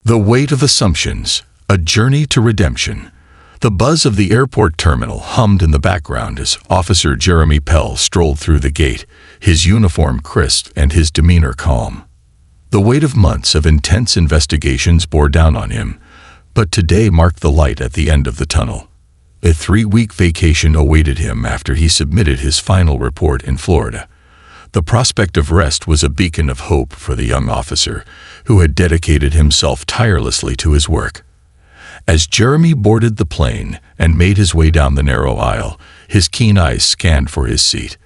The Weight of Assumptions, A Journey to Redemption. The buzz of the airport terminal hummed in the background as Officer Jeremy Pell strolled through the gate, his uniform crisp and his demeanor calm. The weight of months of intense investigations bore down on him, but today marked the light at the end of the tunnel. A 3-week vacation awaited him after he submitted his final report in Florida. The prospect of rest was a beacon of hope for the young officer, who had dedicated himself tirelessly to his work. As Jeremy boarded the plane and made his way down the narrow aisle, his keen eyes scanned for his seat.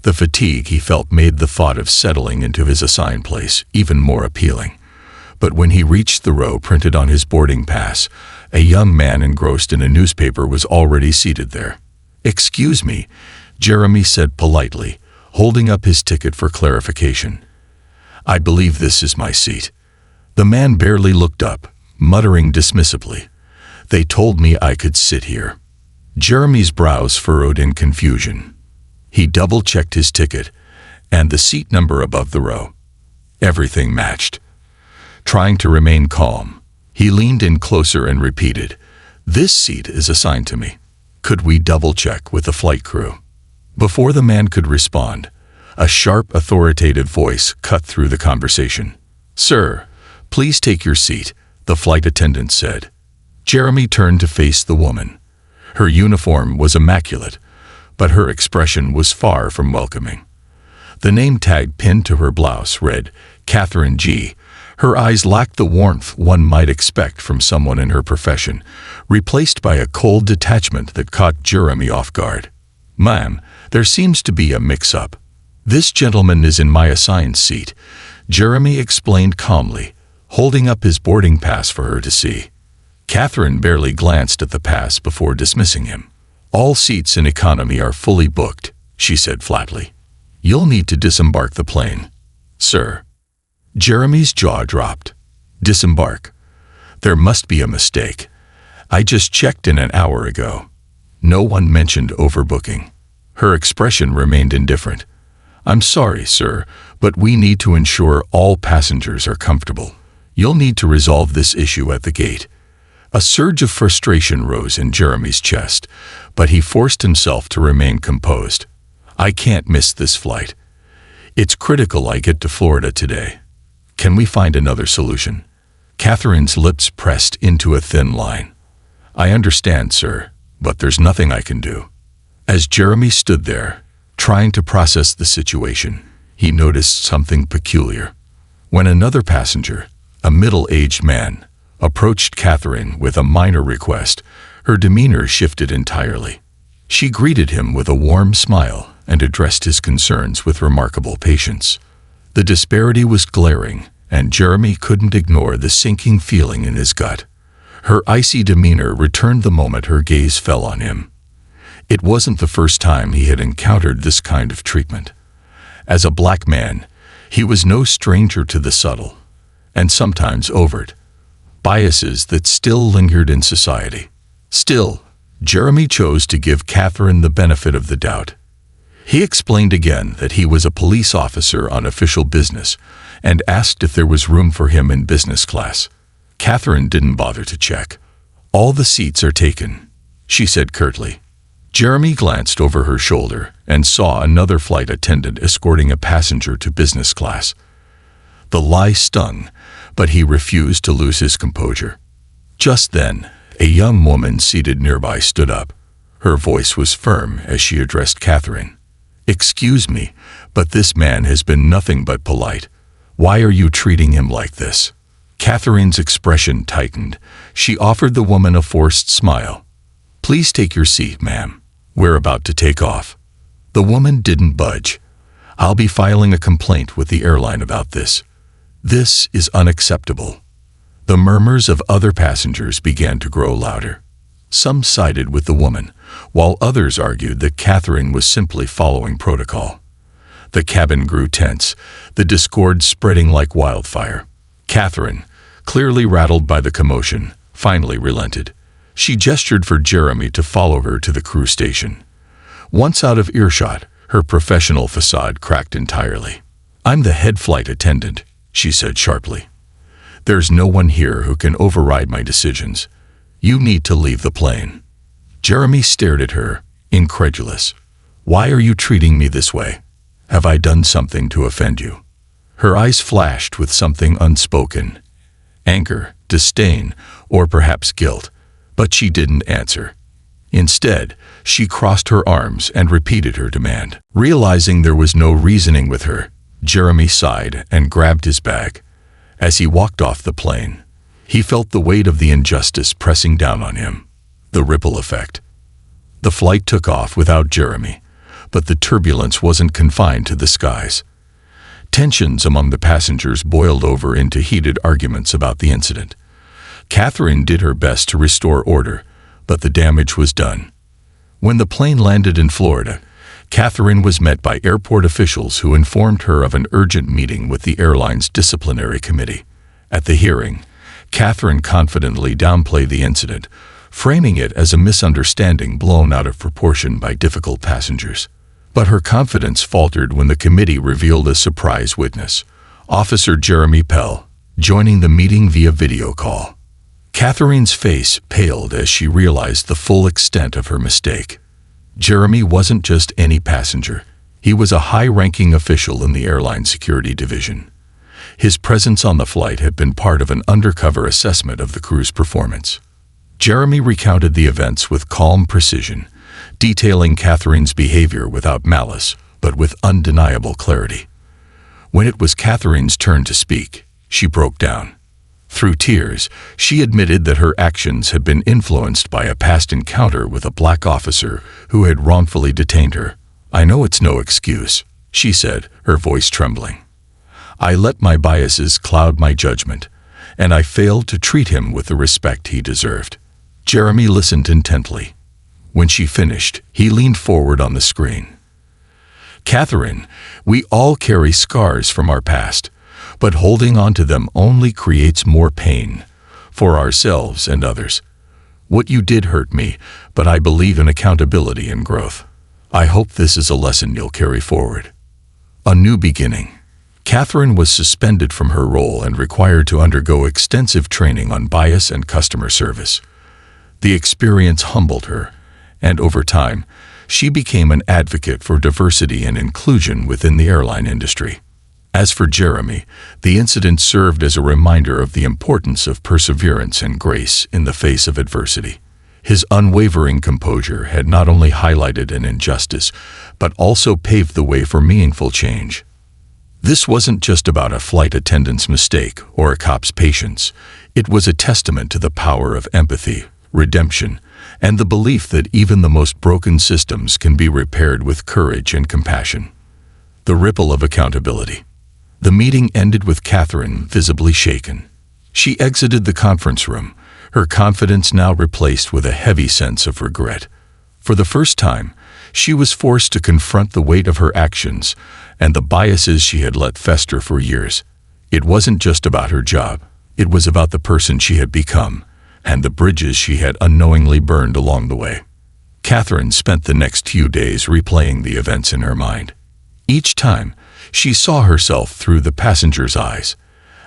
The fatigue he felt made the thought of settling into his assigned place even more appealing. But when he reached the row printed on his boarding pass, a young man engrossed in a newspaper was already seated there. "Excuse me," Jeremy said politely, holding up his ticket for clarification. "I believe this is my seat." The man barely looked up, muttering dismissively. "They told me I could sit here." Jeremy's brows furrowed in confusion. He double-checked his ticket and the seat number above the row. Everything matched. Trying to remain calm, he leaned in closer and repeated, "This seat is assigned to me. Could we double-check with the flight crew?" Before the man could respond, a sharp, authoritative voice cut through the conversation. "Sir, please take your seat," the flight attendant said. Jeremy turned to face the woman. Her uniform was immaculate, but her expression was far from welcoming. The name tag pinned to her blouse read, Catherine G. Her eyes lacked the warmth one might expect from someone in her profession, replaced by a cold detachment that caught Jeremy off guard. "Ma'am, there seems to be a mix-up. This gentleman is in my assigned seat," Jeremy explained calmly, holding up his boarding pass for her to see. Catherine barely glanced at the pass before dismissing him. "All seats in economy are fully booked," she said flatly. "You'll need to disembark the plane." "Sir." Jeremy's jaw dropped. "Disembark? There must be a mistake. I just checked in an hour ago. No one mentioned overbooking." Her expression remained indifferent. "I'm sorry, sir, but we need to ensure all passengers are comfortable. You'll need to resolve this issue at the gate." A surge of frustration rose in Jeremy's chest, but he forced himself to remain composed. "I can't miss this flight. It's critical I get to Florida today. Can we find another solution?" Catherine's lips pressed into a thin line. "I understand, sir, but there's nothing I can do." As Jeremy stood there, trying to process the situation, he noticed something peculiar. When another passenger, a middle-aged man, approached Catherine with a minor request, her demeanor shifted entirely. She greeted him with a warm smile and addressed his concerns with remarkable patience. The disparity was glaring, and Jeremy couldn't ignore the sinking feeling in his gut. Her icy demeanor returned the moment her gaze fell on him. It wasn't the first time he had encountered this kind of treatment. As a black man, he was no stranger to the subtle, and sometimes overt, biases that still lingered in society. Still, Jeremy chose to give Catherine the benefit of the doubt. He explained again that he was a police officer on official business and asked if there was room for him in business class. Catherine didn't bother to check. "All the seats are taken," she said curtly. Jeremy glanced over her shoulder and saw another flight attendant escorting a passenger to business class. The lie stung, but he refused to lose his composure. Just then, a young woman seated nearby stood up. Her voice was firm as she addressed Catherine. "Excuse me, but this man has been nothing but polite. Why are you treating him like this?" Catherine's expression tightened. She offered the woman a forced smile. "Please take your seat, ma'am. We're about to take off." The woman didn't budge. "I'll be filing a complaint with the airline about this. This is unacceptable." The murmurs of other passengers began to grow louder. Some sided with the woman, while others argued that Catherine was simply following protocol. The cabin grew tense, the discord spreading like wildfire. Catherine, clearly rattled by the commotion, finally relented. She gestured for Jeremy to follow her to the crew station. Once out of earshot, her professional facade cracked entirely. "I'm the head flight attendant," she said sharply. There's no one here who can override my decisions. You need to leave the plane." Jeremy stared at her, incredulous. "Why are you treating me this way? Have I done something to offend you?" Her eyes flashed with something unspoken. Anger, disdain, or perhaps guilt. But she didn't answer. Instead, she crossed her arms and repeated her demand. Realizing there was no reasoning with her, Jeremy sighed and grabbed his bag. As he walked off the plane, he felt the weight of the injustice pressing down on him. The ripple effect. The flight took off without Jeremy, but the turbulence wasn't confined to the skies. Tensions among the passengers boiled over into heated arguments about the incident. Catherine did her best to restore order, but the damage was done. When the plane landed in Florida, Catherine was met by airport officials who informed her of an urgent meeting with the airline's disciplinary committee. At the hearing, Catherine confidently downplayed the incident, framing it as a misunderstanding blown out of proportion by difficult passengers. But her confidence faltered when the committee revealed a surprise witness, Officer Jeremy Pell, joining the meeting via video call. Catherine's face paled as she realized the full extent of her mistake. Jeremy wasn't just any passenger. He was a high-ranking official in the airline security division. His presence on the flight had been part of an undercover assessment of the crew's performance. Jeremy recounted the events with calm precision, detailing Catherine's behavior without malice, but with undeniable clarity. When it was Catherine's turn to speak, she broke down. Through tears, she admitted that her actions had been influenced by a past encounter with a black officer who had wrongfully detained her. "I know it's no excuse," she said, her voice trembling. "I let my biases cloud my judgment, and I failed to treat him with the respect he deserved." Jeremy listened intently. When she finished, he leaned forward on the screen. "Catherine, we all carry scars from our past, but holding on to them only creates more pain, for ourselves and others. What you did hurt me, but I believe in accountability and growth. I hope this is a lesson you'll carry forward." A new beginning. Catherine was suspended from her role and required to undergo extensive training on bias and customer service. The experience humbled her, and over time, she became an advocate for diversity and inclusion within the airline industry. As for Jeremy, the incident served as a reminder of the importance of perseverance and grace in the face of adversity. His unwavering composure had not only highlighted an injustice, but also paved the way for meaningful change. This wasn't just about a flight attendant's mistake or a cop's patience. It was a testament to the power of empathy, redemption, and the belief that even the most broken systems can be repaired with courage and compassion. The ripple of accountability. The meeting ended with Catherine visibly shaken. She exited the conference room, her confidence now replaced with a heavy sense of regret. For the first time, she was forced to confront the weight of her actions and the biases she had let fester for years. It wasn't just about her job. It was about the person she had become and the bridges she had unknowingly burned along the way. Catherine spent the next few days replaying the events in her mind. Each time, she saw herself through the passenger's eyes,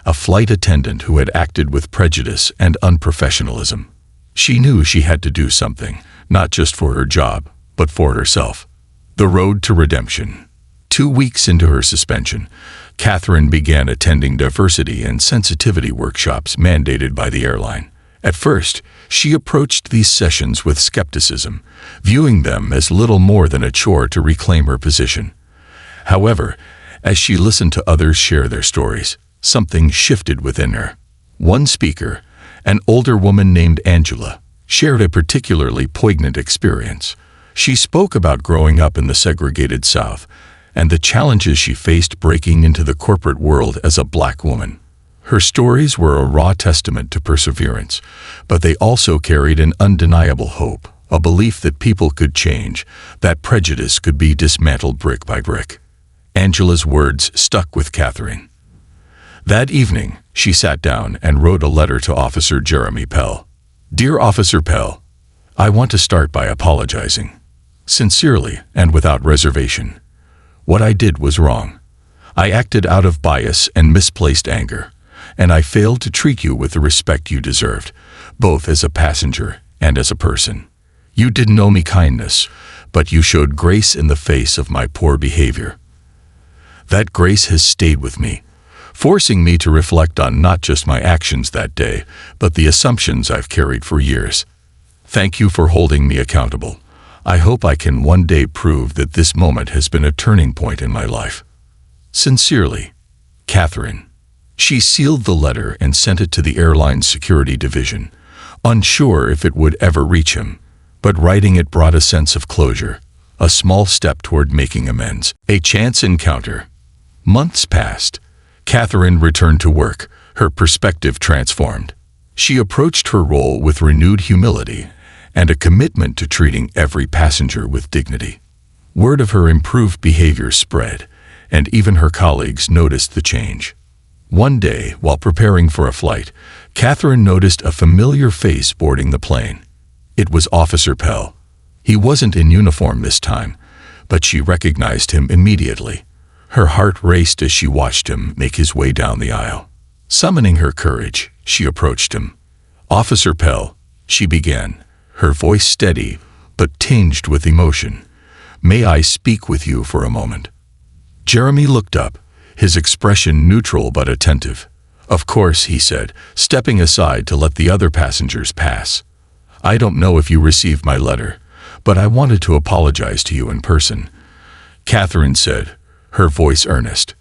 a flight attendant who had acted with prejudice and unprofessionalism. She knew she had to do something, not just for her job, but for herself. The road to redemption. 2 weeks into her suspension, Catherine began attending diversity and sensitivity workshops mandated by the airline. At first, she approached these sessions with skepticism, viewing them as little more than a chore to reclaim her position. However, as she listened to others share their stories, something shifted within her. One speaker, an older woman named Angela, shared a particularly poignant experience. She spoke about growing up in the segregated South and the challenges she faced breaking into the corporate world as a black woman. Her stories were a raw testament to perseverance, but they also carried an undeniable hope, a belief that people could change, that prejudice could be dismantled brick by brick. Angela's words stuck with Catherine. That evening, she sat down and wrote a letter to Officer Jeremy Pell. "Dear Officer Pell, I want to start by apologizing. Sincerely and without reservation. What I did was wrong. I acted out of bias and misplaced anger, and I failed to treat you with the respect you deserved, both as a passenger and as a person. You didn't owe me kindness, but you showed grace in the face of my poor behavior. That grace has stayed with me, forcing me to reflect on not just my actions that day, but the assumptions I've carried for years. Thank you for holding me accountable. I hope I can one day prove that this moment has been a turning point in my life. Sincerely, Catherine. She sealed the letter and sent it to the airline's security division, unsure if it would ever reach him, but writing it brought a sense of closure, a small step toward making amends. A chance encounter. Months passed. Catherine returned to work, her perspective transformed. She approached her role with renewed humility and a commitment to treating every passenger with dignity. Word of her improved behavior spread, and even her colleagues noticed the change. One day, while preparing for a flight, Catherine noticed a familiar face boarding the plane. It was Officer Pell. He wasn't in uniform this time, but she recognized him immediately. Her heart raced as she watched him make his way down the aisle. Summoning her courage, she approached him. "Officer Pell," she began, her voice steady but tinged with emotion. "May I speak with you for a moment?" Jeremy looked up, his expression neutral but attentive. "Of course," he said, stepping aside to let the other passengers pass. "I don't know if you received my letter, but I wanted to apologize to you in person," Catherine said, her voice earnest.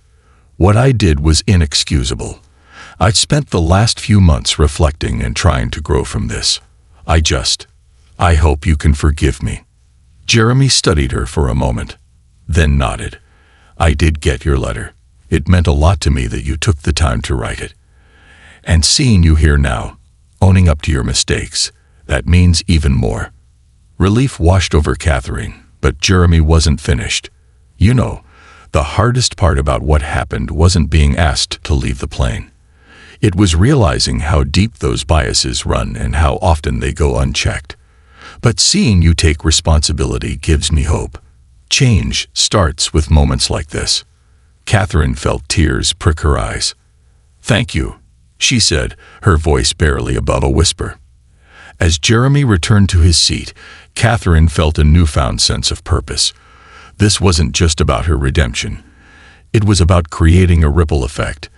"What I did was inexcusable. I've spent the last few months reflecting and trying to grow from this. I hope you can forgive me." Jeremy studied her for a moment, then nodded. "I did get your letter. It meant a lot to me that you took the time to write it. And seeing you here now, owning up to your mistakes, that means even more." Relief washed over Catherine, but Jeremy wasn't finished. "You know, the hardest part about what happened wasn't being asked to leave the plane. It was realizing how deep those biases run and how often they go unchecked. But seeing you take responsibility gives me hope. Change starts with moments like this." Catherine felt tears prick her eyes. "Thank you," she said, her voice barely above a whisper. As Jeremy returned to his seat, Catherine felt a newfound sense of purpose. This wasn't just about her redemption. It was about creating a ripple effect,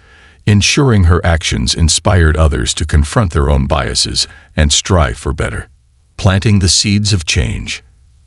ensuring her actions inspired others to confront their own biases and strive for better. Planting the seeds of change,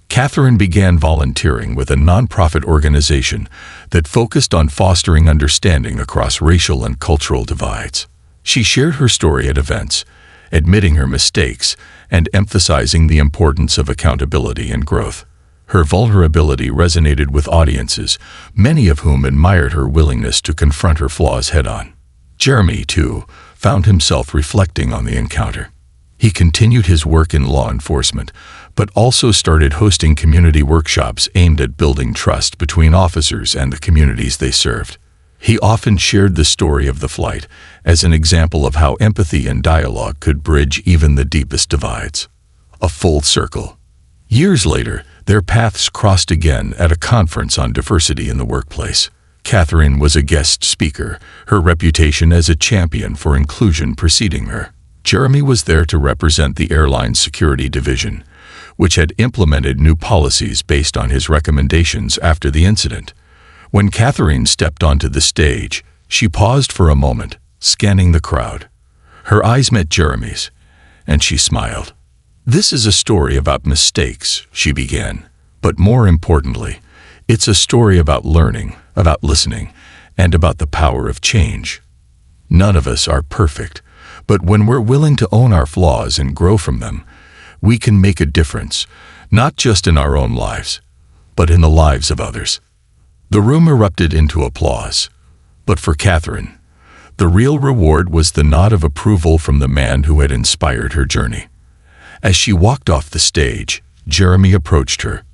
Catherine began volunteering with a nonprofit organization that focused on fostering understanding across racial and cultural divides. She shared her story at events, admitting her mistakes and emphasizing the importance of accountability and growth. Her vulnerability resonated with audiences, many of whom admired her willingness to confront her flaws head-on. Jeremy, too, found himself reflecting on the encounter. He continued his work in law enforcement, but also started hosting community workshops aimed at building trust between officers and the communities they served. He often shared the story of the flight as an example of how empathy and dialogue could bridge even the deepest divides. A full circle. Years later, their paths crossed again at a conference on diversity in the workplace. Catherine was a guest speaker, her reputation as a champion for inclusion preceding her. Jeremy was there to represent the airline's security division, which had implemented new policies based on his recommendations after the incident. When Catherine stepped onto the stage, she paused for a moment, scanning the crowd. Her eyes met Jeremy's, and she smiled. "This is a story about mistakes," she began, "but more importantly, it's a story about learning, about listening, and about the power of change. None of us are perfect, but when we're willing to own our flaws and grow from them, we can make a difference, not just in our own lives, but in the lives of others." The room erupted into applause, but for Catherine, the real reward was the nod of approval from the man who had inspired her journey. As she walked off the stage, Jeremy approached her.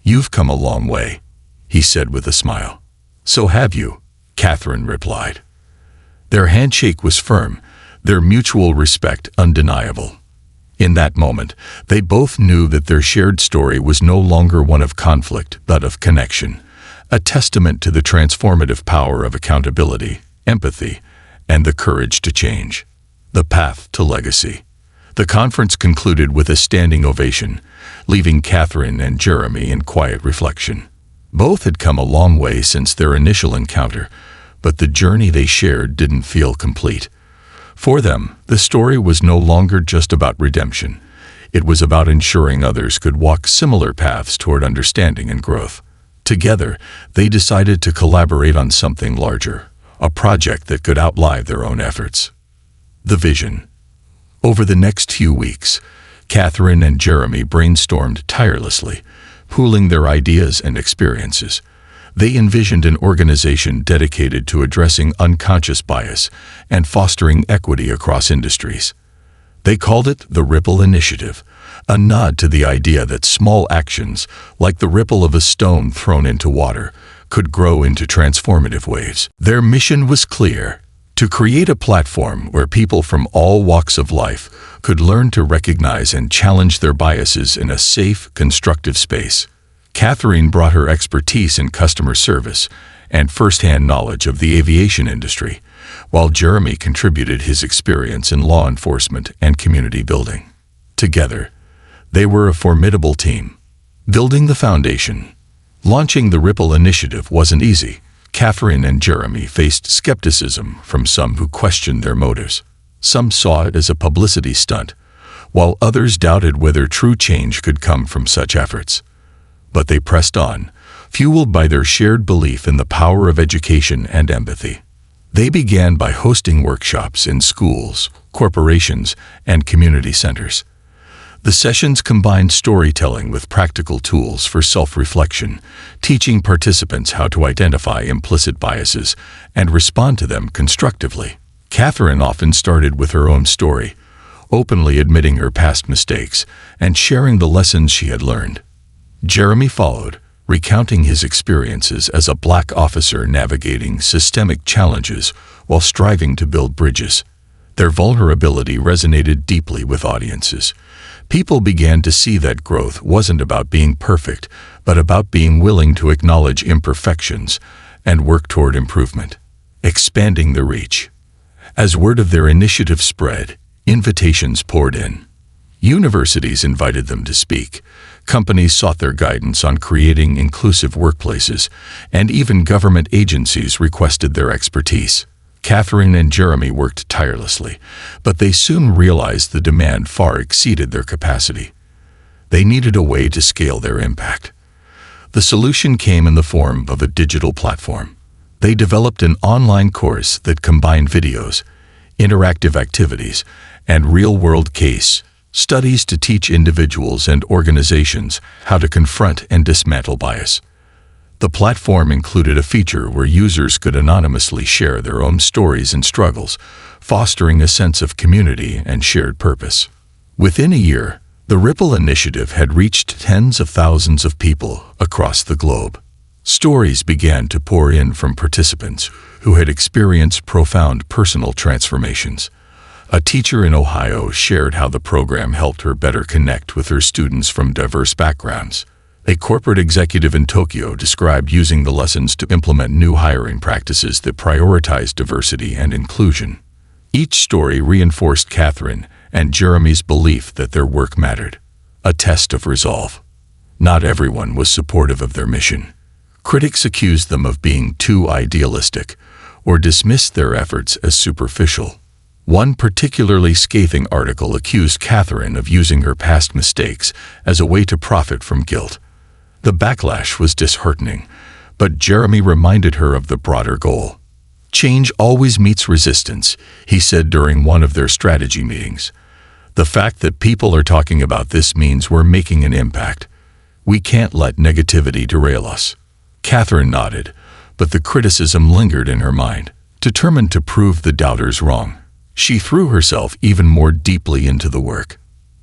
"You've come a long way," he said with a smile. "So have you," Catherine replied. Their handshake was firm, their mutual respect undeniable. In that moment, they both knew that their shared story was no longer one of conflict but of connection, a testament to the transformative power of accountability, empathy, and the courage to change. The path to legacy. The conference concluded with a standing ovation, leaving Catherine and Jeremy in quiet reflection. Both had come a long way since their initial encounter, but the journey they shared didn't feel complete. For them, the story was no longer just about redemption. It was about ensuring others could walk similar paths toward understanding and growth. Together, they decided to collaborate on something larger, a project that could outlive their own efforts. The vision. Over the next few weeks, Catherine and Jeremy brainstormed tirelessly, pooling their ideas and experiences. They envisioned an organization dedicated to addressing unconscious bias and fostering equity across industries. They called it the Ripple Initiative, a nod to the idea that small actions, like the ripple of a stone thrown into water, could grow into transformative waves. Their mission was clear: to create a platform where people from all walks of life could learn to recognize and challenge their biases in a safe, constructive space. Catherine brought her expertise in customer service and first-hand knowledge of the aviation industry, while Jeremy contributed his experience in law enforcement and community building. Together, they were a formidable team, building the foundation. Launching the Ripple Initiative wasn't easy. Catherine and Jeremy faced skepticism from some who questioned their motives. Some saw it as a publicity stunt, while others doubted whether true change could come from such efforts. But they pressed on, fueled by their shared belief in the power of education and empathy. They began by hosting workshops in schools, corporations, and community centers. The sessions combined storytelling with practical tools for self-reflection, teaching participants how to identify implicit biases and respond to them constructively. Catherine often started with her own story, openly admitting her past mistakes and sharing the lessons she had learned. Jeremy followed, recounting his experiences as a Black officer navigating systemic challenges while striving to build bridges. Their vulnerability resonated deeply with audiences. People began to see that growth wasn't about being perfect, but about being willing to acknowledge imperfections and work toward improvement. Expanding the reach. As word of their initiative spread, invitations poured in. Universities invited them to speak. Companies sought their guidance on creating inclusive workplaces, and even government agencies requested their expertise. Catherine and Jeremy worked tirelessly, but they soon realized the demand far exceeded their capacity. They needed a way to scale their impact. The solution came in the form of a digital platform. They developed an online course that combined videos, interactive activities, and real-world case studies to teach individuals and organizations how to confront and dismantle bias. The platform included a feature where users could anonymously share their own stories and struggles, fostering a sense of community and shared purpose. Within a year, the Ripple Initiative had reached tens of thousands of people across the globe. Stories began to pour in from participants who had experienced profound personal transformations. A teacher in Ohio shared how the program helped her better connect with her students from diverse backgrounds. A corporate executive in Tokyo described using the lessons to implement new hiring practices that prioritize diversity and inclusion. Each story reinforced Catherine and Jeremy's belief that their work mattered. A test of resolve. Not everyone was supportive of their mission. Critics accused them of being too idealistic or dismissed their efforts as superficial. One particularly scathing article accused Catherine of using her past mistakes as a way to profit from guilt. The backlash was disheartening, but Jeremy reminded her of the broader goal. Change always meets resistance, he said during one of their strategy meetings. The fact that people are talking about this means we're making an impact. We can't let negativity derail us. Catherine nodded, but the criticism lingered in her mind. Determined to prove the doubters wrong, she threw herself even more deeply into the work.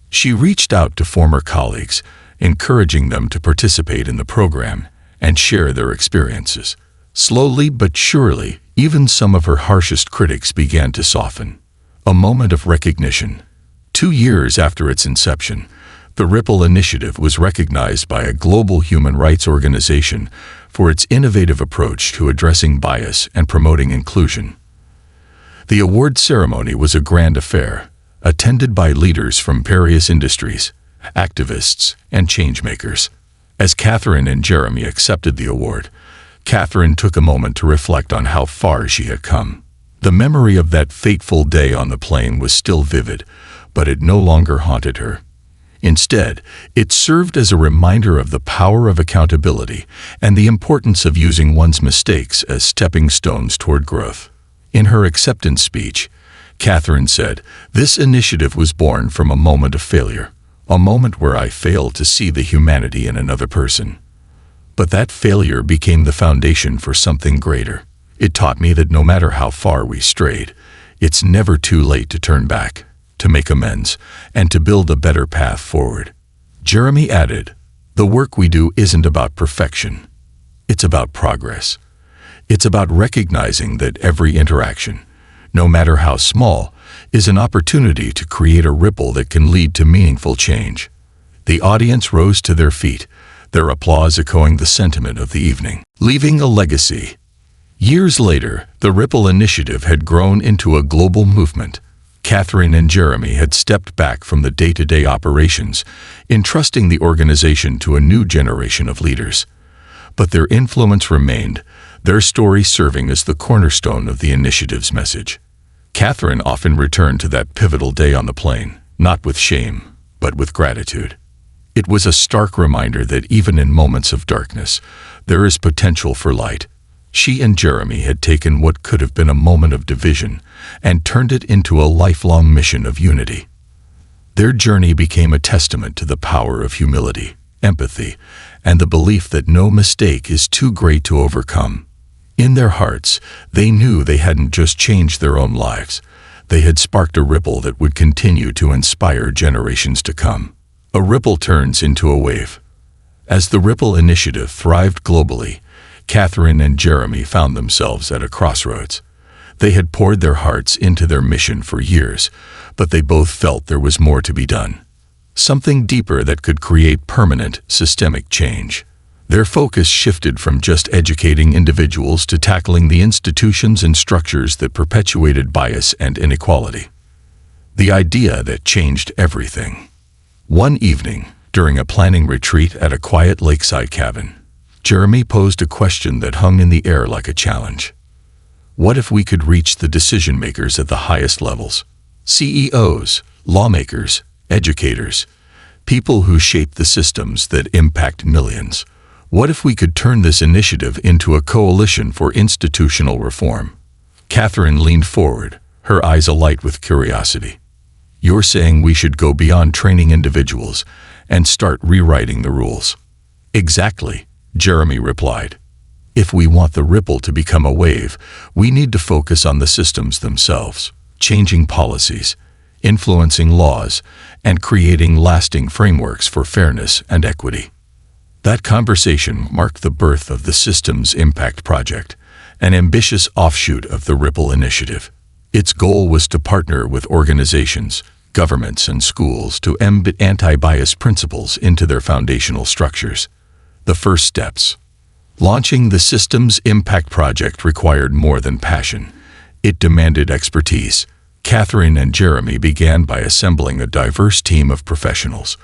She reached out to former colleagues, encouraging them to participate in the program and share their experiences. Slowly but surely, even some of her harshest critics began to soften. A moment of recognition. 2 years after its inception, the Ripple Initiative was recognized by a global human rights organization for its innovative approach to addressing bias and promoting inclusion. The award ceremony was a grand affair, attended by leaders from various industries, activists, and changemakers. As Catherine and Jeremy accepted the award, Catherine took a moment to reflect on how far she had come. The memory of that fateful day on the plane was still vivid, but it no longer haunted her. Instead, it served as a reminder of the power of accountability and the importance of using one's mistakes as stepping stones toward growth. In her acceptance speech, Catherine said, "This initiative was born from a moment of failure, a moment where I failed to see the humanity in another person. But that failure became the foundation for something greater. It taught me that no matter how far we strayed, it's never too late to turn back, to make amends, and to build a better path forward." Jeremy added, "The work we do isn't about perfection. It's about progress. It's about recognizing that every interaction, no matter how small, is an opportunity to create a ripple that can lead to meaningful change." The audience rose to their feet, their applause echoing the sentiment of the evening. Leaving a legacy. Years later, the Ripple Initiative had grown into a global movement. Catherine and Jeremy had stepped back from the day-to-day operations, entrusting the organization to a new generation of leaders. But their influence remained, their story serving as the cornerstone of the initiative's message. Catherine often returned to that pivotal day on the plane, not with shame, but with gratitude. It was a stark reminder that even in moments of darkness, there is potential for light. She and Jeremy had taken what could have been a moment of division and turned it into a lifelong mission of unity. Their journey became a testament to the power of humility, empathy, and the belief that no mistake is too great to overcome. In their hearts, they knew they hadn't just changed their own lives. They had sparked a ripple that would continue to inspire generations to come. A ripple turns into a wave. As the Ripple Initiative thrived globally, Catherine and Jeremy found themselves at a crossroads. They had poured their hearts into their mission for years, but they both felt there was more to be done. Something deeper that could create permanent, systemic change. Their focus shifted from just educating individuals to tackling the institutions and structures that perpetuated bias and inequality. The idea that changed everything. One evening, during a planning retreat at a quiet lakeside cabin, Jeremy posed a question that hung in the air like a challenge. What if we could reach the decision-makers at the highest levels? CEOs, lawmakers, educators, people who shape the systems that impact millions. What if we could turn this initiative into a coalition for institutional reform? Catherine leaned forward, her eyes alight with curiosity. "You're saying we should go beyond training individuals and start rewriting the rules?" "Exactly," Jeremy replied. "If we want the ripple to become a wave, we need to focus on the systems themselves, changing policies, influencing laws, and creating lasting frameworks for fairness and equity." That conversation marked the birth of the Systems Impact Project, an ambitious offshoot of the Ripple Initiative. Its goal was to partner with organizations, governments, and schools to embed anti-bias principles into their foundational structures. The first steps. Launching the Systems Impact Project required more than passion. It demanded expertise. Catherine and Jeremy began by assembling a diverse team of professionals: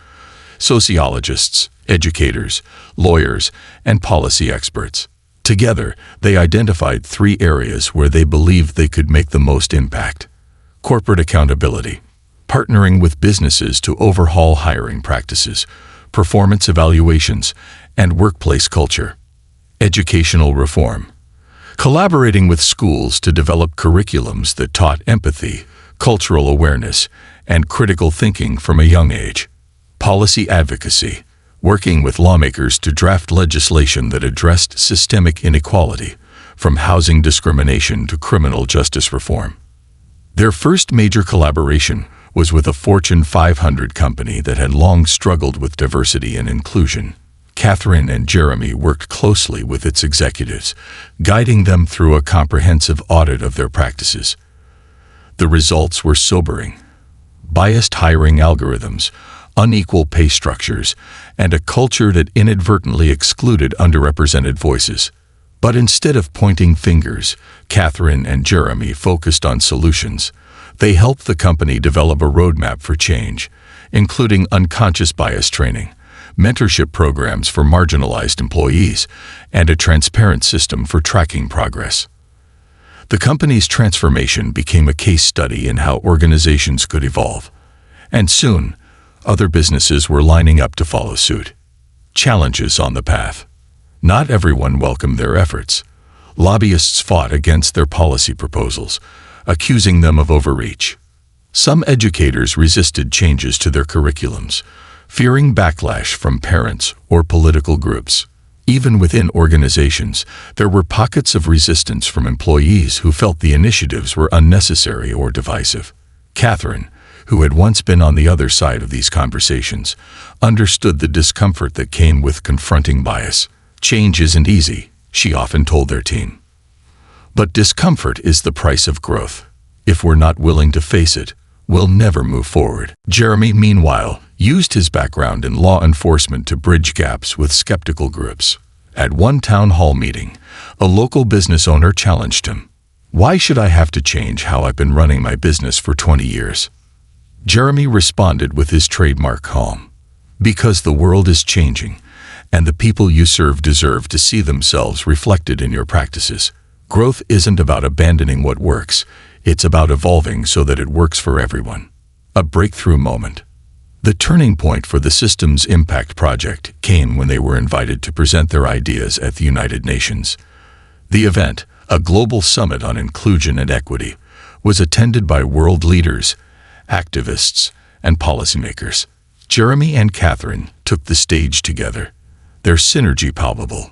sociologists, educators, lawyers, and policy experts. Together, they identified 3 areas where they believed they could make the most impact: corporate accountability, partnering with businesses to overhaul hiring practices, performance evaluations, and workplace culture; educational reform, collaborating with schools to develop curriculums that taught empathy, cultural awareness, and critical thinking from a young age; policy advocacy, working with lawmakers to draft legislation that addressed systemic inequality, from housing discrimination to criminal justice reform. Their first major collaboration was with a Fortune 500 company that had long struggled with diversity and inclusion. Catherine and Jeremy worked closely with its executives, guiding them through a comprehensive audit of their practices. The results were sobering: biased hiring algorithms, unequal pay structures, and a culture that inadvertently excluded underrepresented voices. But instead of pointing fingers, Catherine and Jeremy focused on solutions. They helped the company develop a roadmap for change, including unconscious bias training, mentorship programs for marginalized employees, and a transparent system for tracking progress. The company's transformation became a case study in how organizations could evolve, and soon, other businesses were lining up to follow suit. Challenges on the path. Not everyone welcomed their efforts. Lobbyists fought against their policy proposals, accusing them of overreach. Some educators resisted changes to their curriculums, fearing backlash from parents or political groups. Even within organizations, there were pockets of resistance from employees who felt the initiatives were unnecessary or divisive. Catherine, who had once been on the other side of these conversations, understood the discomfort that came with confronting bias. Change isn't easy, she often told their team. But discomfort is the price of growth. If we're not willing to face it, we'll never move forward. Jeremy, meanwhile, used his background in law enforcement to bridge gaps with skeptical groups. At one town hall meeting, a local business owner challenged him. "Why should I have to change how I've been running my business for 20 years? Jeremy responded with his trademark calm. "Because the world is changing, and the people you serve deserve to see themselves reflected in your practices. Growth isn't about abandoning what works, it's about evolving so that it works for everyone." A breakthrough moment. The turning point for the Systems Impact Project came when they were invited to present their ideas at the United Nations. The event, a global summit on inclusion and equity, was attended by world leaders, activists, and policymakers. Jeremy and Catherine took the stage together, their synergy palpable.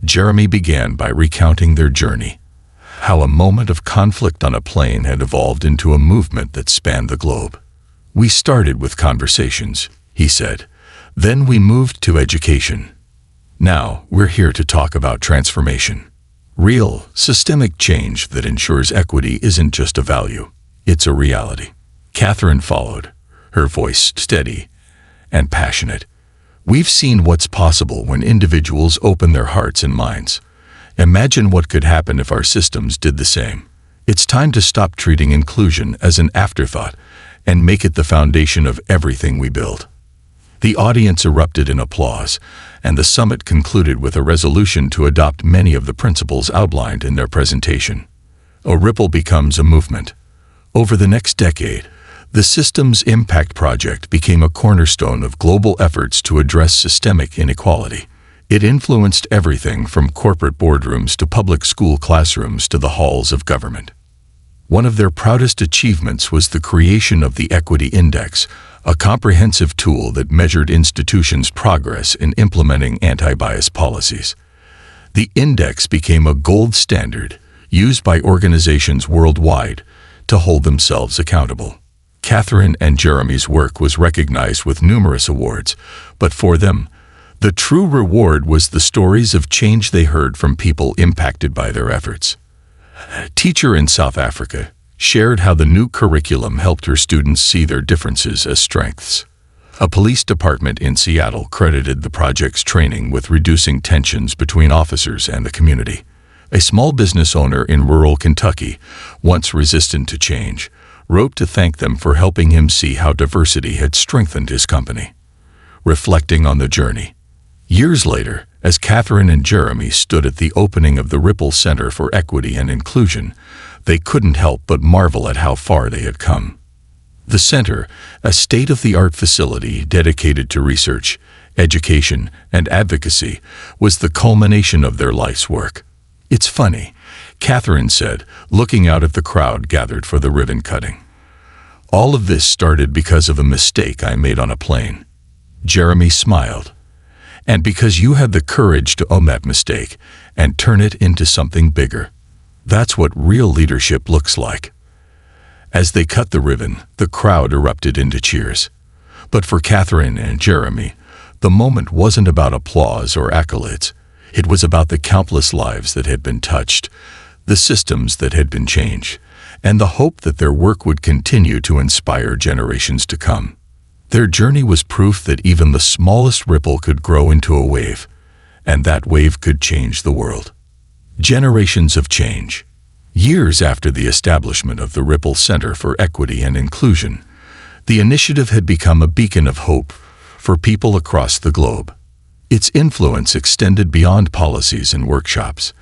Jeremy began by recounting their journey, how a moment of conflict on a plane had evolved into a movement that spanned the globe. "We started with conversations," he said. "Then we moved to education. Now we're here to talk about transformation. Real, systemic change that ensures equity isn't just a value, it's a reality." Catherine followed, her voice steady and passionate. "We've seen what's possible when individuals open their hearts and minds. Imagine what could happen if our systems did the same. It's time to stop treating inclusion as an afterthought and make it the foundation of everything we build." The audience erupted in applause, and the summit concluded with a resolution to adopt many of the principles outlined in their presentation. A ripple becomes a movement. Over the next decade, the Systems Impact Project became a cornerstone of global efforts to address systemic inequality. It influenced everything from corporate boardrooms to public school classrooms to the halls of government. One of their proudest achievements was the creation of the Equity Index, a comprehensive tool that measured institutions' progress in implementing anti-bias policies. The index became a gold standard used by organizations worldwide to hold themselves accountable. Catherine and Jeremy's work was recognized with numerous awards, but for them, the true reward was the stories of change they heard from people impacted by their efforts. A teacher in South Africa shared how the new curriculum helped her students see their differences as strengths. A police department in Seattle credited the project's training with reducing tensions between officers and the community. A small business owner in rural Kentucky, once resistant to change, wrote to thank them for helping him see how diversity had strengthened his company. Reflecting on the journey. Years later, as Catherine and Jeremy stood at the opening of the Ripple Center for Equity and Inclusion, they couldn't help but marvel at how far they had come. The center, a state-of-the-art facility dedicated to research, education, and advocacy, was the culmination of their life's work. "It's funny," Catherine said, looking out at the crowd gathered for the ribbon cutting. "All of this started because of a mistake I made on a plane." Jeremy smiled. "And because you had the courage to own that mistake and turn it into something bigger. That's what real leadership looks like." As they cut the ribbon, the crowd erupted into cheers. But for Catherine and Jeremy, the moment wasn't about applause or accolades. It was about the countless lives that had been touched, the systems that had been changed, and the hope that their work would continue to inspire generations to come. Their journey was proof that even the smallest ripple could grow into a wave, and that wave could change the world. Generations of change. Years after the establishment of the Ripple Center for Equity and Inclusion, the initiative had become a beacon of hope for people across the globe. Its influence extended beyond policies and workshops.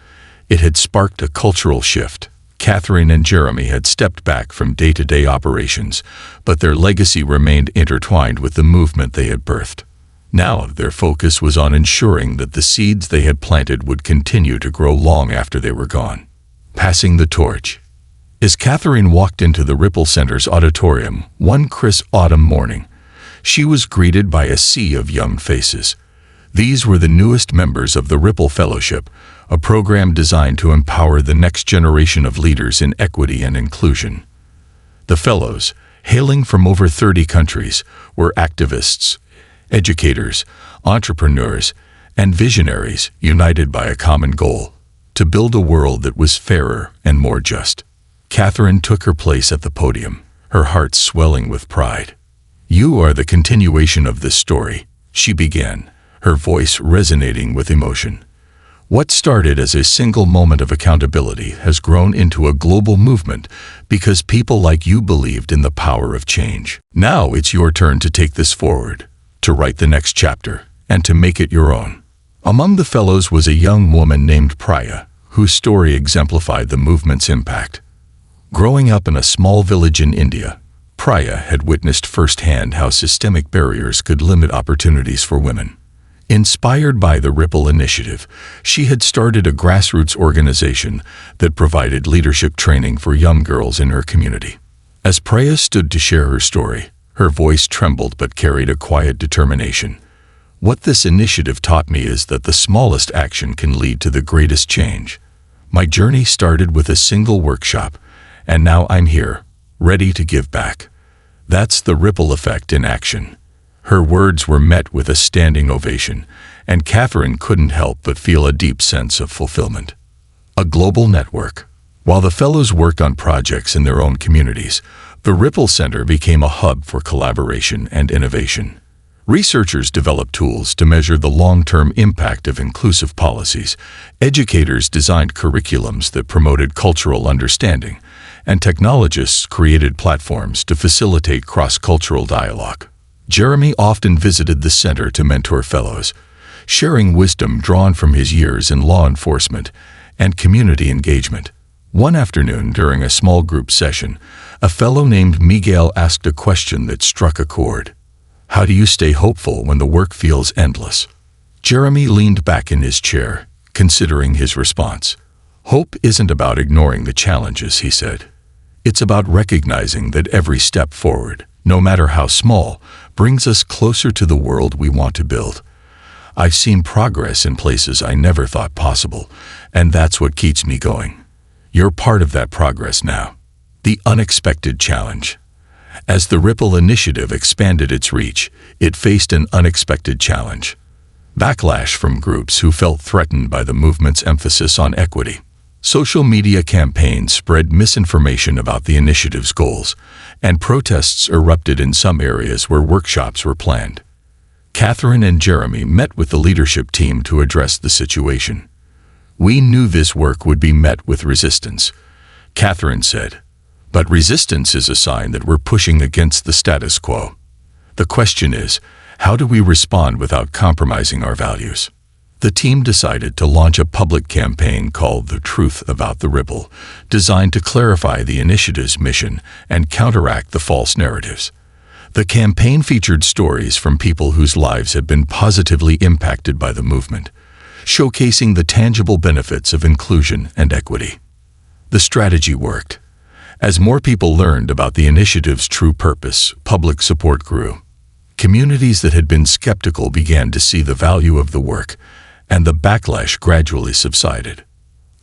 It had sparked a cultural shift. Catherine and Jeremy had stepped back from day-to-day operations, but their legacy remained intertwined with the movement they had birthed. Now, their focus was on ensuring that the seeds they had planted would continue to grow long after they were gone. Passing the torch. As Catherine walked into the Ripple Center's auditorium one crisp autumn morning, she was greeted by a sea of young faces. These were the newest members of the Ripple Fellowship, a program designed to empower the next generation of leaders in equity and inclusion. The fellows, hailing from over 30 countries, were activists, educators, entrepreneurs, and visionaries united by a common goal: to build a world that was fairer and more just. Catherine took her place at the podium, her heart swelling with pride. "You are the continuation of this story," she began, her voice resonating with emotion. "What started as a single moment of accountability has grown into a global movement because people like you believed in the power of change. Now it's your turn to take this forward, to write the next chapter, and to make it your own." Among the fellows was a young woman named Priya, whose story exemplified the movement's impact. Growing up in a small village in India, Priya had witnessed firsthand how systemic barriers could limit opportunities for women. Inspired by the Ripple Initiative, she had started a grassroots organization that provided leadership training for young girls in her community. As Priya stood to share her story, her voice trembled but carried a quiet determination. "What this initiative taught me is that the smallest action can lead to the greatest change. My journey started with a single workshop, and now I'm here, ready to give back. That's the ripple effect in action." Her words were met with a standing ovation, and Catherine couldn't help but feel a deep sense of fulfillment. A global network. While the fellows worked on projects in their own communities, the Ripple Center became a hub for collaboration and innovation. Researchers developed tools to measure the long-term impact of inclusive policies, educators designed curriculums that promoted cultural understanding, and technologists created platforms to facilitate cross-cultural dialogue. Jeremy often visited the center to mentor fellows, sharing wisdom drawn from his years in law enforcement and community engagement. One afternoon during a small group session, a fellow named Miguel asked a question that struck a chord. "How do you stay hopeful when the work feels endless?" Jeremy leaned back in his chair, considering his response. "Hope isn't about ignoring the challenges," he said. "It's about recognizing that every step forward, no matter how small, brings us closer to the world we want to build. I've seen progress in places I never thought possible, and that's what keeps me going. You're part of that progress now." The unexpected challenge. As the Ripple Initiative expanded its reach, it faced an unexpected challenge: backlash from groups who felt threatened by the movement's emphasis on equity. Social media campaigns spread misinformation about the initiative's goals, and protests erupted in some areas where workshops were planned. Catherine and Jeremy met with the leadership team to address the situation. "We knew this work would be met with resistance," Catherine said. "But resistance is a sign that we're pushing against the status quo. The question is, how do we respond without compromising our values?" The team decided to launch a public campaign called The Truth About the Ripple, designed to clarify the initiative's mission and counteract the false narratives. The campaign featured stories from people whose lives had been positively impacted by the movement, showcasing the tangible benefits of inclusion and equity. The strategy worked. As more people learned about the initiative's true purpose, public support grew. Communities that had been skeptical began to see the value of the work, and the backlash gradually subsided.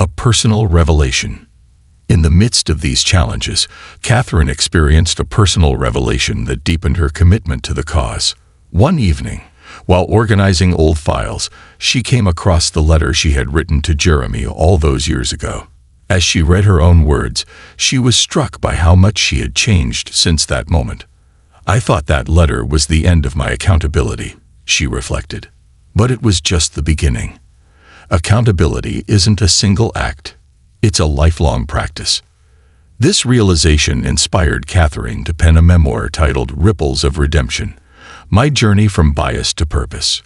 A personal revelation. In the midst of these challenges, Catherine experienced a personal revelation that deepened her commitment to the cause. One evening, while organizing old files, she came across the letter she had written to Jeremy all those years ago. As she read her own words, she was struck by how much she had changed since that moment. "I thought that letter was the end of my accountability," she reflected. "But it was just the beginning. Accountability isn't a single act. It's a lifelong practice. This realization inspired Catherine to pen a memoir titled Ripples of Redemption: My Journey from Bias to Purpose.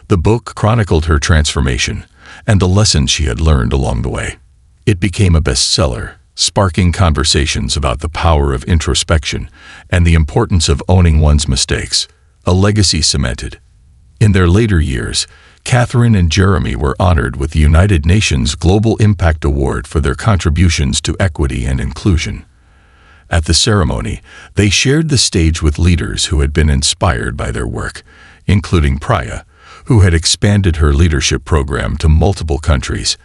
The book chronicled her transformation and the lessons she had learned along the way. It became a bestseller, sparking conversations about the power of introspection and the importance of owning one's mistakes, a legacy cemented. In their later years, Catherine and Jeremy were honored with the United Nations Global Impact Award for their contributions to equity and inclusion. At the ceremony, they shared the stage with leaders who had been inspired by their work, including Priya, who had expanded her leadership program to multiple countries,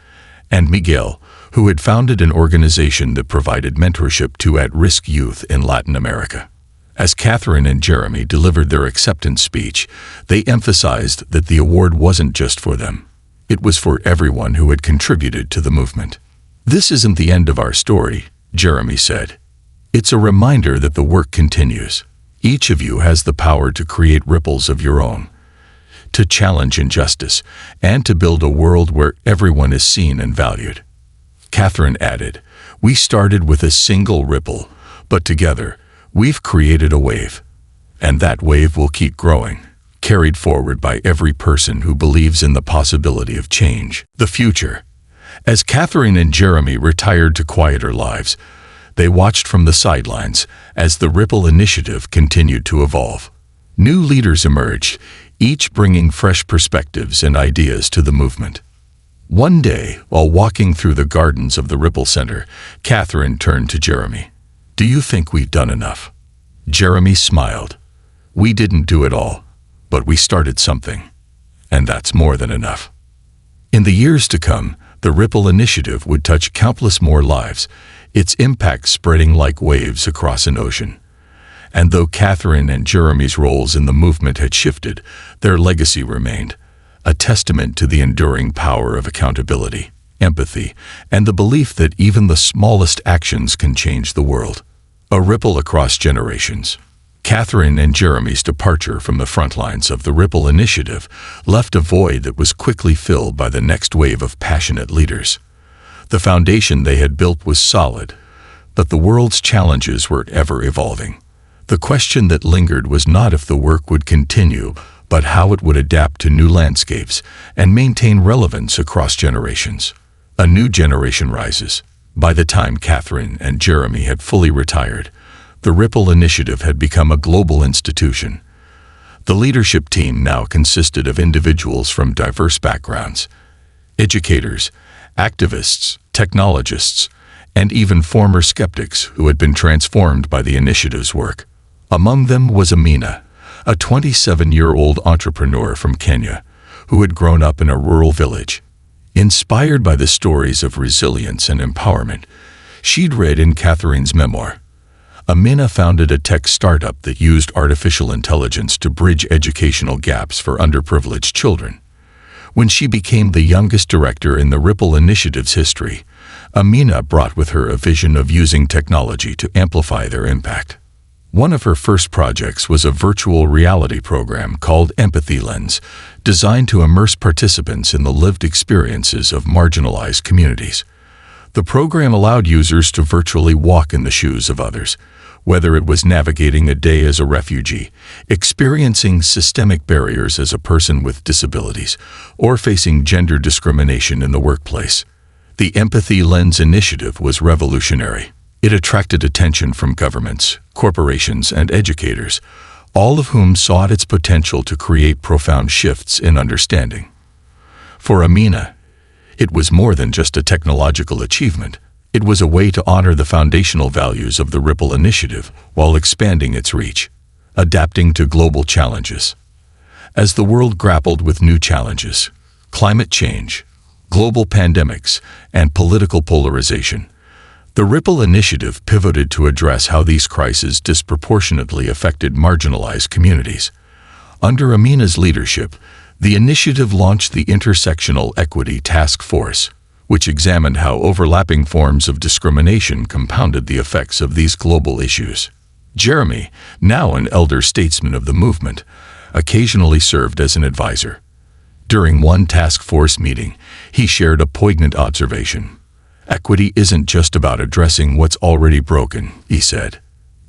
and Miguel, who had founded an organization that provided mentorship to at-risk youth in Latin America. As Catherine and Jeremy delivered their acceptance speech, they emphasized that the award wasn't just for them. It was for everyone who had contributed to the movement. "This isn't the end of our story," Jeremy said. "It's a reminder that the work continues. Each of you has the power to create ripples of your own, to challenge injustice, and to build a world where everyone is seen and valued." Catherine added, "We started with a single ripple, but together, we've created a wave. And that wave will keep growing, carried forward by every person who believes in the possibility of change." The future. As Catherine and Jeremy retired to quieter lives, they watched from the sidelines as the Ripple Initiative continued to evolve. New leaders emerged, each bringing fresh perspectives and ideas to the movement. One day, while walking through the gardens of the Ripple Center, Catherine turned to Jeremy. "Do you think we've done enough?" Jeremy smiled. "We didn't do it all, but we started something. And that's more than enough." In the years to come, the Ripple Initiative would touch countless more lives, its impact spreading like waves across an ocean. And though Catherine and Jeremy's roles in the movement had shifted, their legacy remained, a testament to the enduring power of accountability, empathy, and the belief that even the smallest actions can change the world. A ripple across generations. Catherine and Jeremy's departure from the front lines of the Ripple Initiative left a void that was quickly filled by the next wave of passionate leaders. The foundation they had built was solid, but the world's challenges were ever evolving. The question that lingered was not if the work would continue, but how it would adapt to new landscapes and maintain relevance across generations. A new generation rises. By the time Catherine and Jeremy had fully retired, the Ripple Initiative had become a global institution. The leadership team now consisted of individuals from diverse backgrounds: educators, activists, technologists, and even former skeptics who had been transformed by the initiative's work. Among them was Amina, a 27-year-old entrepreneur from Kenya, who had grown up in a rural village. Inspired by the stories of resilience and empowerment she'd read in Catherine's memoir, Amina founded a tech startup that used artificial intelligence to bridge educational gaps for underprivileged children. When she became the youngest director in the Ripple Initiative's history, Amina brought with her a vision of using technology to amplify their impact. One of her first projects was a virtual reality program called Empathy Lens, designed to immerse participants in the lived experiences of marginalized communities. The program allowed users to virtually walk in the shoes of others, whether it was navigating a day as a refugee, experiencing systemic barriers as a person with disabilities, or facing gender discrimination in the workplace. The Empathy Lens initiative was revolutionary. It attracted attention from governments, corporations, and educators, all of whom saw its potential to create profound shifts in understanding. For Amina, it was more than just a technological achievement. It was a way to honor the foundational values of the Ripple Initiative while expanding its reach, adapting to global challenges. As the world grappled with new challenges, climate change, global pandemics, and political polarization, the Ripple Initiative pivoted to address how these crises disproportionately affected marginalized communities. Under Amina's leadership, the initiative launched the Intersectional Equity Task Force, which examined how overlapping forms of discrimination compounded the effects of these global issues. Jeremy, now an elder statesman of the movement, occasionally served as an advisor. During one task force meeting, He shared a poignant observation. "Equity isn't just about addressing what's already broken," he said.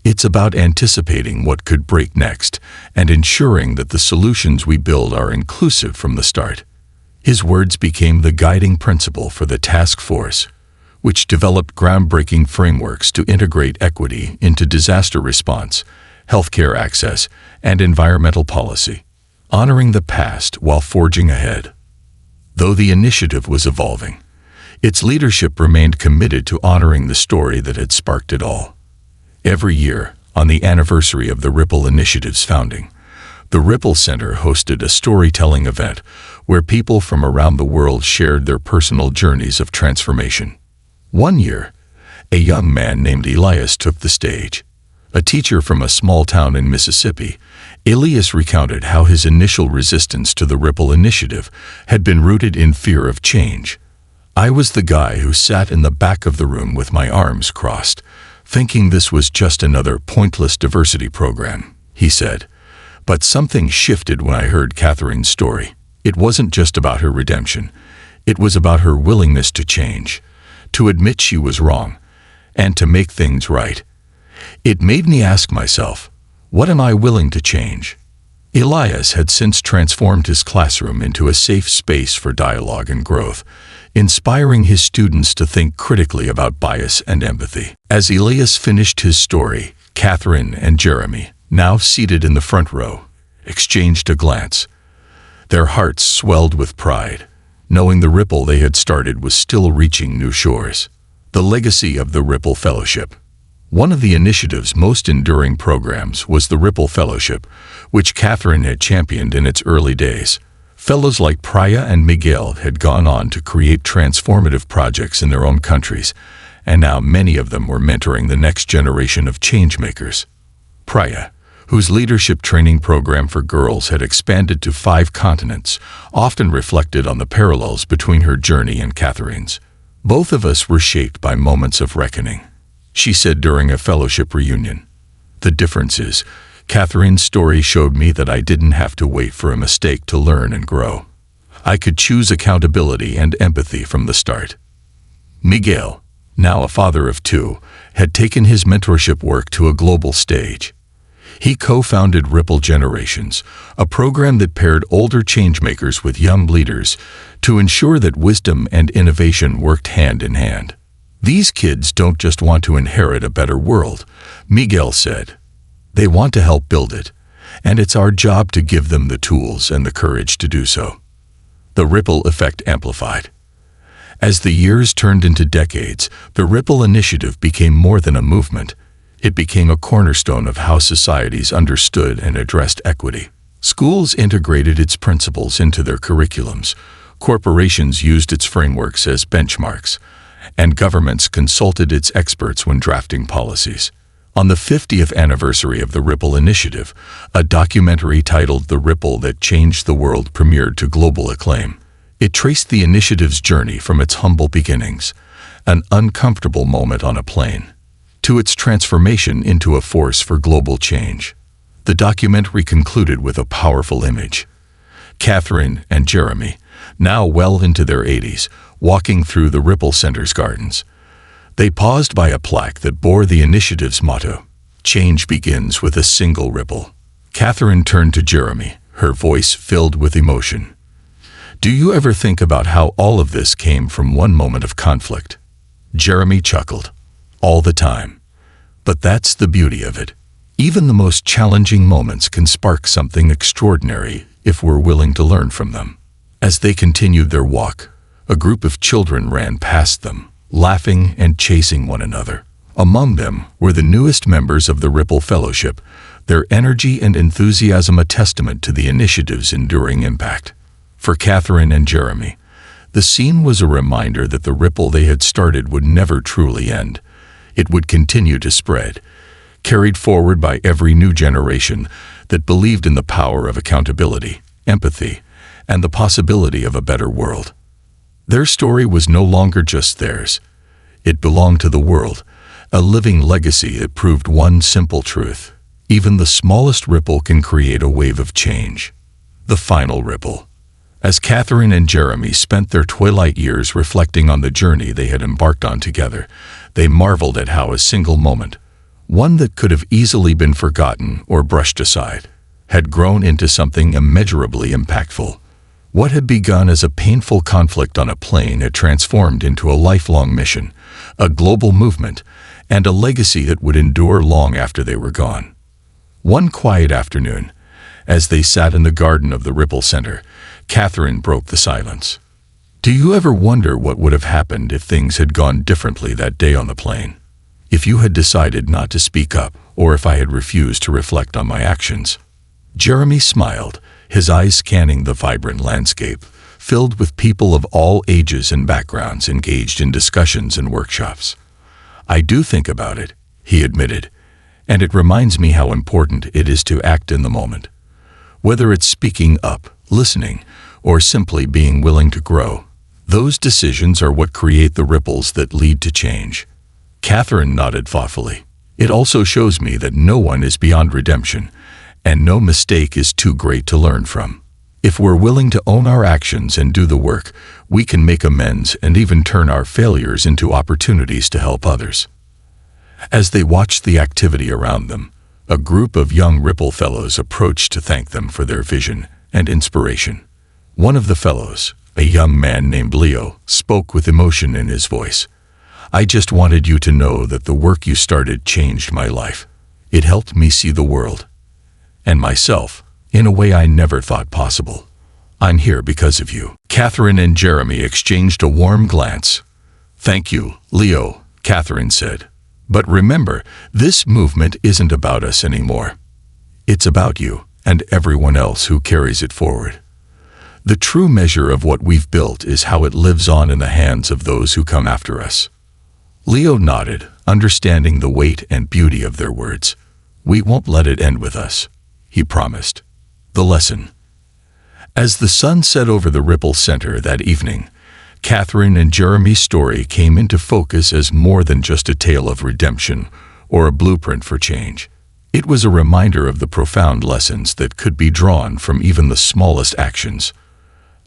"It's about anticipating what could break next and ensuring that the solutions we build are inclusive from the start." His words became the guiding principle for the task force, which developed groundbreaking frameworks to integrate equity into disaster response, healthcare access, and environmental policy, honoring the past while forging ahead. Though the initiative was evolving, its leadership remained committed to honoring the story that had sparked it all. Every year, on the anniversary of the Ripple Initiative's founding, the Ripple Center hosted a storytelling event where people from around the world shared their personal journeys of transformation. One year, a young man named Elias took the stage. A teacher from a small town in Mississippi, Elias recounted how his initial resistance to the Ripple Initiative had been rooted in fear of change. "I was the guy who sat in the back of the room with my arms crossed, thinking this was just another pointless diversity program," he said. But something shifted when I heard Catherine's story. It wasn't just about her redemption. It was about her willingness to change, to admit she was wrong, and to make things right. It made me ask myself, what am I willing to change? Elias had since transformed his classroom into a safe space for dialogue and growth, inspiring his students to think critically about bias and empathy. As Elias finished his story, Catherine and Jeremy, now seated in the front row, exchanged a glance. Their hearts swelled with pride, knowing the ripple they had started was still reaching new shores. The legacy of the Ripple Fellowship. One of the initiative's most enduring programs was the Ripple Fellowship, which Catherine had championed in its early days. Fellows like Priya and Miguel had gone on to create transformative projects in their own countries, and now many of them were mentoring the next generation of changemakers. Priya, whose leadership training program for girls had expanded to 5 continents, often reflected on the parallels between her journey and Catherine's. "Both of us were shaped by moments of reckoning," she said during a fellowship reunion. "The difference is, Catherine's story showed me that I didn't have to wait for a mistake to learn and grow. I could choose accountability and empathy from the start." Miguel, now a father of 2, had taken his mentorship work to a global stage. He co-founded Ripple Generations, a program that paired older changemakers with young leaders to ensure that wisdom and innovation worked hand in hand. "These kids don't just want to inherit a better world," Miguel said. "They want to help build it, and it's our job to give them the tools and the courage to do so." The ripple effect amplified. As the years turned into decades, the Ripple Initiative became more than a movement. It became a cornerstone of how societies understood and addressed equity. Schools integrated its principles into their curriculums, corporations used its frameworks as benchmarks, and governments consulted its experts when drafting policies. On the 50th anniversary of the Ripple Initiative, a documentary titled "The Ripple That Changed the World" premiered to global acclaim. It traced the initiative's journey from its humble beginnings, an uncomfortable moment on a plane, to its transformation into a force for global change. The documentary concluded with a powerful image. Catherine and Jeremy, now well into their 80s, walking through the Ripple Center's gardens. They paused by a plaque that bore the initiative's motto, "Change begins with a single ripple." Catherine turned to Jeremy, her voice filled with emotion. "Do you ever think about how all of this came from one moment of conflict?" Jeremy chuckled. "All the time. But that's the beauty of it. Even the most challenging moments can spark something extraordinary if we're willing to learn from them." As they continued their walk, a group of children ran past them, laughing and chasing one another. Among them were the newest members of the Ripple Fellowship, their energy and enthusiasm a testament to the initiative's enduring impact. For Catherine and Jeremy, the scene was a reminder that the ripple they had started would never truly end. It would continue to spread, carried forward by every new generation that believed in the power of accountability, empathy, and the possibility of a better world. Their story was no longer just theirs. It belonged to the world, a living legacy that proved one simple truth: even the smallest ripple can create a wave of change. The final ripple. As Catherine and Jeremy spent their twilight years reflecting on the journey they had embarked on together, they marveled at how a single moment, one that could have easily been forgotten or brushed aside, had grown into something immeasurably impactful. What had begun as a painful conflict on a plane had transformed into a lifelong mission, a global movement, and a legacy that would endure long after they were gone. One quiet afternoon, as they sat in the garden of the Ripple Center, Catherine broke the silence. Do you ever wonder what would have happened if things had gone differently that day on the plane? If you had decided not to speak up, or if I had refused to reflect on my actions? Jeremy smiled, his eyes scanning the vibrant landscape, filled with people of all ages and backgrounds engaged in discussions and workshops. I do think about it, he admitted, and it reminds me how important it is to act in the moment. Whether it's speaking up, listening, or simply being willing to grow, those decisions are what create the ripples that lead to change. Catherine nodded thoughtfully. It also shows me that no one is beyond redemption, and no mistake is too great to learn from. If we're willing to own our actions and do the work, we can make amends and even turn our failures into opportunities to help others. As they watched the activity around them, a group of young Ripple Fellows approached to thank them for their vision and inspiration. One of the fellows, a young man named Leo, spoke with emotion in his voice. I just wanted you to know that the work you started changed my life. It helped me see the world and myself in a way I never thought possible. I'm here because of you. Catherine and Jeremy exchanged a warm glance. Thank you, Leo, Catherine said. But remember, this movement isn't about us anymore. It's about you and everyone else who carries it forward. The true measure of what we've built is how it lives on in the hands of those who come after us. Leo nodded, understanding the weight and beauty of their words. We won't let it end with us, he promised. The lesson. As the sun set over the Ripple Center that evening, Catherine and Jeremy's story came into focus as more than just a tale of redemption or a blueprint for change. It was a reminder of the profound lessons that could be drawn from even the smallest actions.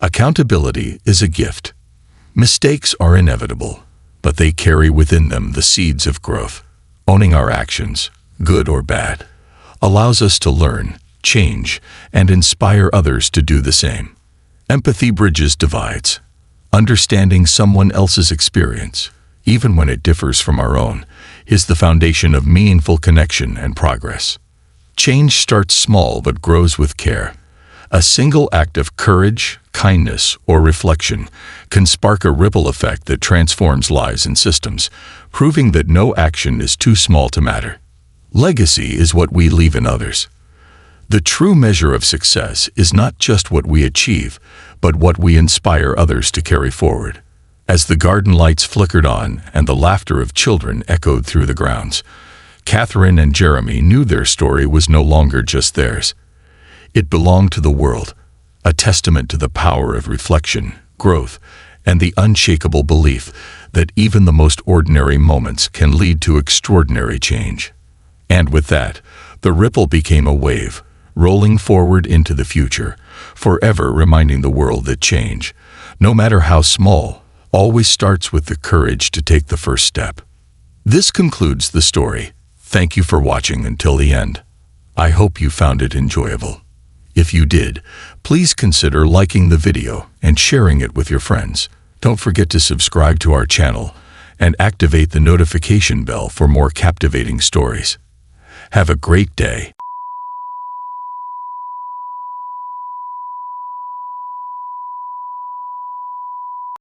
Accountability is a gift. Mistakes are inevitable, but they carry within them the seeds of growth. Owning our actions, good or bad, allows us to learn, change, and inspire others to do the same. Empathy bridges divides. Understanding someone else's experience, even when it differs from our own, is the foundation of meaningful connection and progress. Change starts small but grows with care. A single act of courage, kindness, or reflection can spark a ripple effect that transforms lives and systems, proving that no action is too small to matter. Legacy is what we leave in others. The true measure of success is not just what we achieve, but what we inspire others to carry forward. As the garden lights flickered on and the laughter of children echoed through the grounds, Catherine and Jeremy knew their story was no longer just theirs. It belonged to the world, a testament to the power of reflection, growth, and the unshakable belief that even the most ordinary moments can lead to extraordinary change. And with that, the ripple became a wave, rolling forward into the future, forever reminding the world that change, no matter how small, always starts with the courage to take the first step. This concludes the story. Thank you for watching until the end. I hope you found it enjoyable. If you did, please consider liking the video and sharing it with your friends. Don't forget to subscribe to our channel and activate the notification bell for more captivating stories. Have a great day.